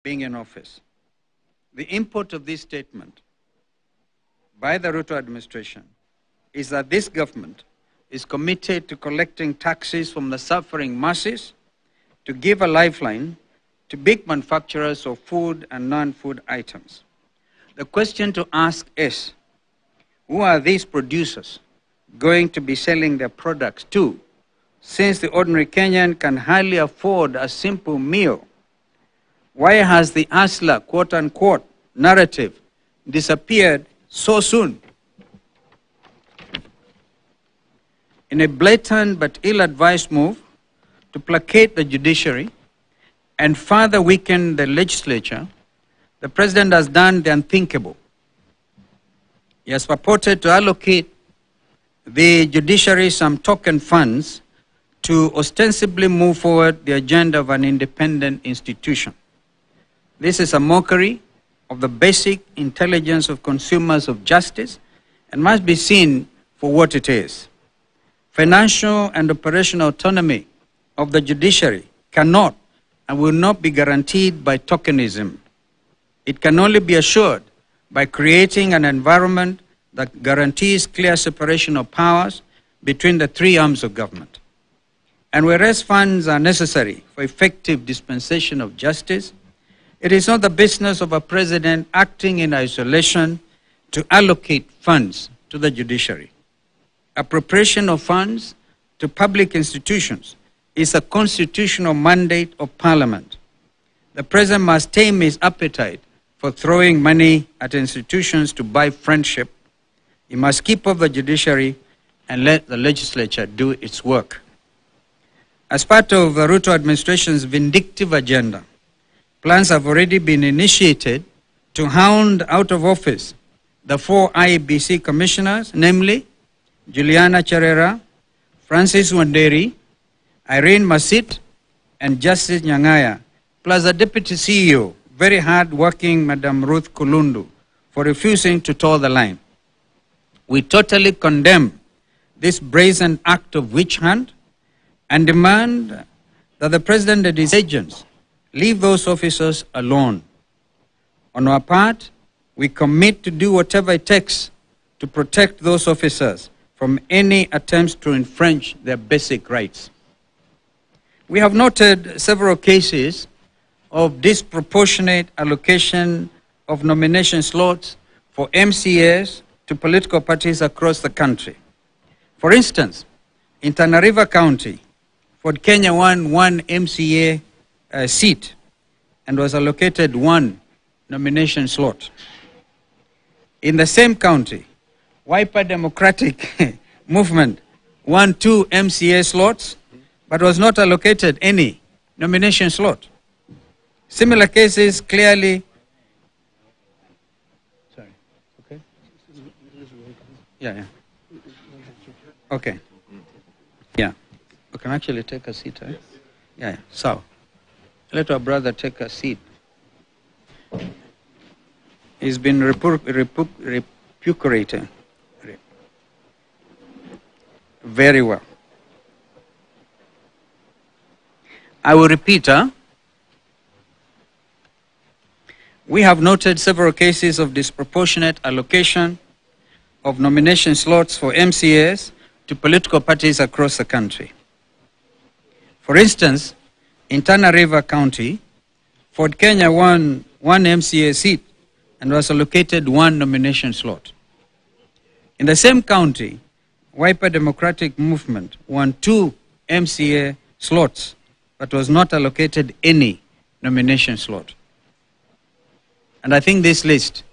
being in office. The import of this statement by the Ruto administration is that this government is committed to collecting taxes from the suffering masses to give a lifeline to big manufacturers of food and non-food items. The question to ask is, who are these producers going to be selling their products to, since the ordinary Kenyan can hardly afford a simple meal? Why has the hustler, quote-unquote, narrative disappeared so soon? In a blatant but ill-advised move to placate the judiciary and further weaken the legislature, the president has done the unthinkable. He has purported to allocate the judiciary some token funds to ostensibly move forward the agenda of an independent institution. This is a mockery of the basic intelligence of consumers of justice and must be seen for what it is. Financial and operational autonomy of the judiciary cannot and will not be guaranteed by tokenism. It can only be assured by creating an environment that guarantees clear separation of powers between the three arms of government. And whereas funds are necessary for effective dispensation of justice, it is not the business of a president acting in isolation to allocate funds to the judiciary. Appropriation of funds to public institutions is a constitutional mandate of Parliament. The president must tame his appetite for throwing money at institutions to buy friendship. He must keep up the judiciary and let the legislature do its work. As part of the Ruto administration's vindictive agenda, plans have already been initiated to hound out of office the 4 IEBC commissioners, namely Juliana Cherera, Francis Wanderi, Irene Masit, and Justice Nyang'aya, plus the Deputy CEO, very hard-working Madam Ruth Kulundu, for refusing to toe the line. We totally condemn this brazen act of witch hunt and demand that the President and his agents leave those officers alone. On our part, we commit to do whatever it takes to protect those officers from any attempts to infringe their basic rights. We have noted several cases of disproportionate allocation of nomination slots for MCAs to political parties across the country. For instance, in Tana River County, Ford Kenya won 1 MCA seat and was allocated 1 nomination slot. In the same county, Wiper Democratic Movement won 2 MCA slots, but was not allocated any nomination slot. Similar cases clearly... Sorry, okay? Yeah. Okay. Yeah. We can actually take a seat, eh? Yeah. So, let our brother take a seat. He's been repudiating. Very well. I will repeat, We have noted several cases of disproportionate allocation of nomination slots for MCAs to political parties across the country. For instance, in Tana River County, Ford Kenya won 1 MCA seat and was allocated 1 nomination slot. In the same county, Wiper Democratic Movement won 2 MCA slots, but was not allocated any nomination slot. And I think this list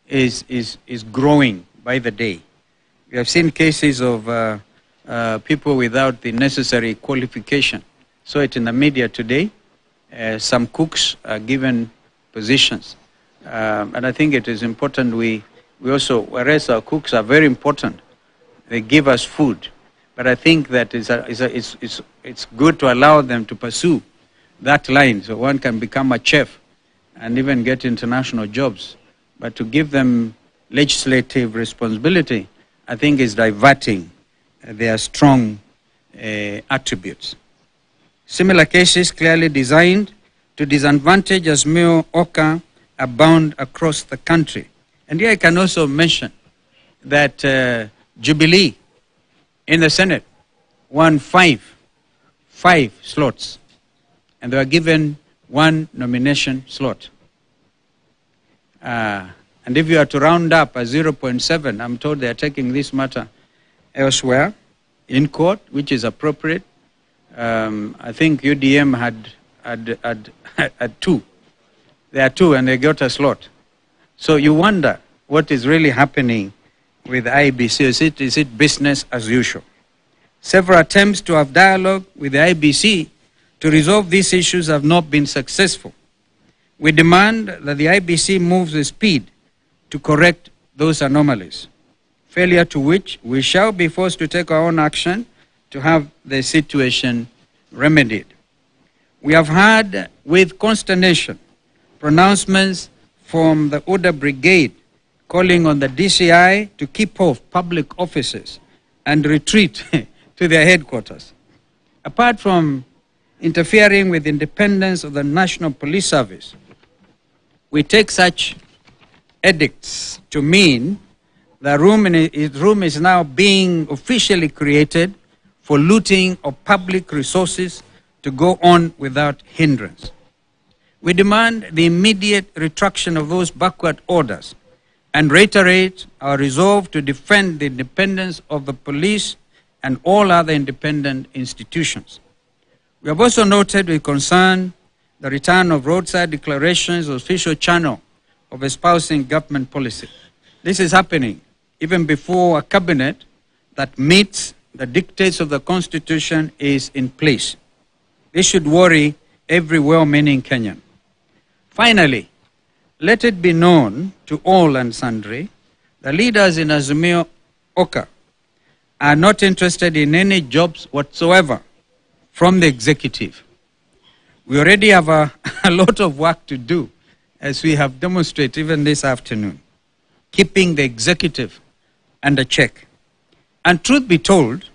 is growing by the day. We have seen cases of people without the necessary qualification. Saw it in the media today. Some cooks are given positions. And I think it is important we also, whereas our cooks are very important, they give us food. But I think that it's good to allow them to pursue that line so one can become a chef and even get international jobs. But to give them legislative responsibility, I think is diverting their strong attributes. Similar cases clearly designed to disadvantage Azimio Oka abound across the country. And here I can also mention that Jubilee in the Senate won five slots, and they were given one nomination slot. And if you are to round up a 0.7, I'm told they are taking this matter elsewhere in court, which is appropriate. I think UDM had two. There are two, and they got a slot. So you wonder what is really happening with IBC. Is it business as usual? Several attempts to have dialogue with the IBC to resolve these issues have not been successful. We demand that the IBC moves with speed to correct those anomalies, failure to which we shall be forced to take our own action to have the situation remedied. We have had with consternation pronouncements from the Order Brigade calling on the DCI to keep off public offices and retreat to their headquarters. Apart from interfering with independence of the National Police Service, we take such edicts to mean the room is now being officially created for looting of public resources to go on without hindrance. We demand the immediate retraction of those backward orders and reiterate our resolve to defend the independence of the police and all other independent institutions. We have also noted with concern the return of roadside declarations as official channel of espousing government policy. This is happening even before a cabinet that meets the dictates of the Constitution is in place. This should worry every well-meaning Kenyan. Finally, let it be known to all and sundry, the leaders in Azimio Oka are not interested in any jobs whatsoever from the executive. We already have a lot of work to do, as we have demonstrated even this afternoon, keeping the executive under check. And truth be told,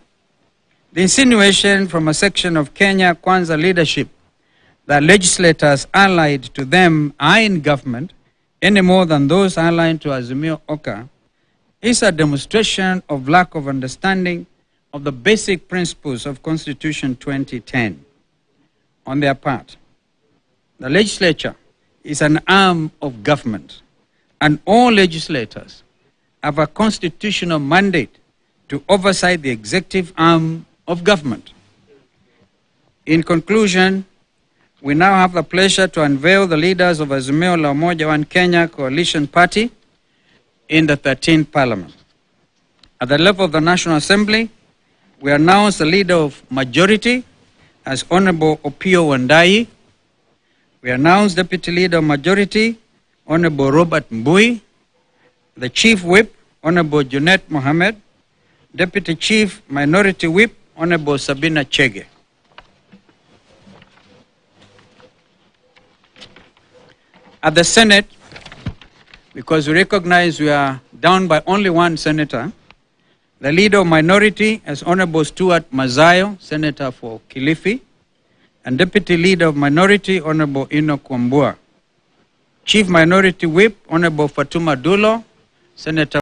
the insinuation from a section of Kenya Kwanza leadership that legislators allied to them are in government any more than those allied to Azimio Oka is a demonstration of lack of understanding of the basic principles of Constitution 2010 on their part. The legislature is an arm of government, and all legislators have a constitutional mandate to oversight the executive arm of government. In conclusion, we now have the pleasure to unveil the leaders of Azimio la Umoja One Kenya Coalition Party in the 13th Parliament. At the level of the National Assembly, we announce the leader of majority as Honorable Opiyo Wandayi. We announce Deputy Leader of Majority, Honorable Robert Mbui. The Chief Whip, Honorable Junet Mohamed. Deputy Chief Minority Whip, Honorable Sabina Chege. At the Senate, because we recognize we are down by only one senator, the Leader of Minority is Honorable Stuart Mazayo, Senator for Kilifi, and Deputy Leader of Minority, Honorable Enoch Wambua. Chief Minority Whip, Honorable Fatuma Dulo, Senator